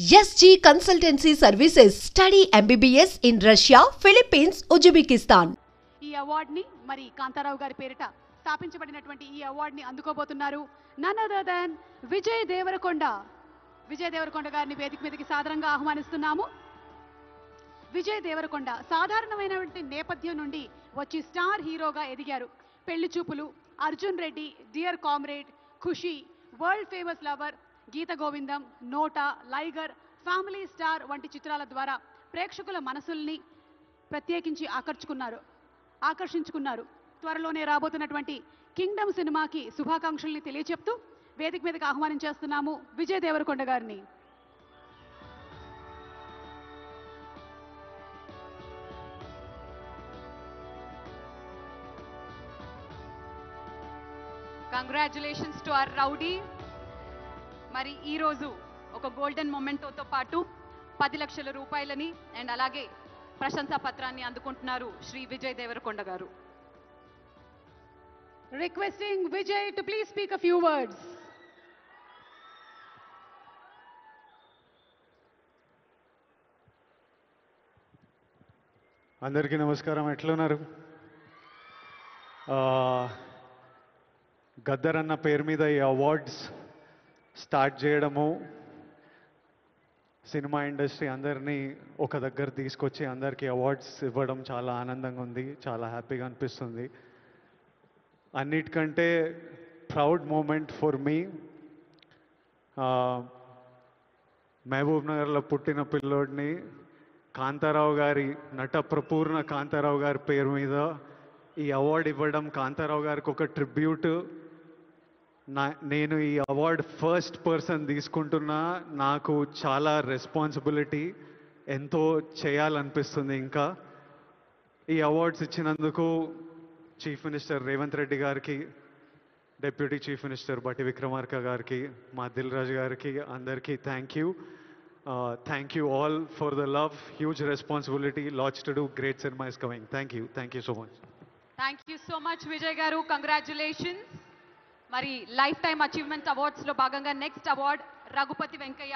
SG Consultancy Services. Study MBBS in Russia, Philippines, Uzbekistan. ఈ award ని మరి కాంతారావు గారి పేరిట స్థాపించబడినటువంటి ఈ అవార్డ్ ని అందుకోబోతున్నారు none other than Vijay Devarakonda. Vijay Devarakonda గారిని వేదిక మీదకి సాదరంగా ఆహ్వానిస్తున్నాము. విజయ్ దేవరకొండ సాధారణమైనటువంటి నేపథ్యం నుండి వచ్చి స్టార్ హీరోగా ఎదిగారు. పెళ్లి చూపులు, అర్జున్ రెడ్డి, డియర్ కామ్రేడ్, ఖుషి, వరల్డ్ ఫేమస్ లవర్, గీత గోవిందం, నోటా, లైగర్, ఫ్యామిలీ స్టార్ వంటి చిత్రాల ద్వారా ప్రేక్షకుల మనసుల్ని ప్రత్యేకించి ఆకర్షించుకున్నారు. త్వరలోనే రాబోతున్నటువంటి కింగ్డమ్ సినిమాకి శుభాకాంక్షల్ని తెలియచెప్తూ వేదిక మీదకి ఆహ్వానించేస్తున్నాము విజయ్ దేవరకొండ గారిని. Congratulations to our rowdy. మరి ఈరోజు ఒక గోల్డెన్ మొమెంటోతో పాటు 10 లక్షల రూపాయలని అండ్ అలాగే ప్రశంసా పత్రాన్ని అందుకుంటున్నారు శ్రీ విజయ్ దేవరకొండ గారు. Requesting Vijay to please speak a few words. అందరికీ నమస్కారం. ఎట్లున్నారు? గద్దర్ అన్న పేరు మీద ఈ అవార్డ్స్ స్టార్ట్ చేయడము, సినిమా ఇండస్ట్రీ అందరినీ ఒక దగ్గర తీసుకొచ్చి అందరికీ అవార్డ్స్ ఇవ్వడం చాలా ఆనందంగా ఉంది, చాలా హ్యాపీగా అనిపిస్తుంది. అన్నిటికంటే ప్రౌడ్ మూమెంట్ ఫర్ మీ, మహబూబ్ నగర్లో పుట్టిన పిల్లోడిని కాంతారావు గారి, నట ప్రపూర్ణ కాంతారావు గారి పేరు మీద ఈ అవార్డు ఇవ్వడం కాంతారావు గారికి ఒక ట్రిబ్యూట్. నేను ఈ అవార్డు ఫస్ట్ పర్సన్ తీసుకుంటున్నా. నాకు చాలా రెస్పాన్సిబిలిటీ, ఎంతో చేయాలనిపిస్తుంది. ఇంకా ఈ అవార్డ్స్ ఇచ్చినందుకు చీఫ్ మినిస్టర్ రేవంత్ రెడ్డి గారికి, డిప్యూటీ చీఫ్ మినిస్టర్ బట్టి విక్రమార్క గారికి, మా దిల్ రాజు గారికి, అందరికీ thank you. Thank you all for the love. Huge responsibility, LADS to do, great cinema is coming. Thank you so much. Thank you so much Vijay గారు, congratulations. మరి life time achievement అవార్డ్స్లో భాగంగా next award Raghupathi Venkaiah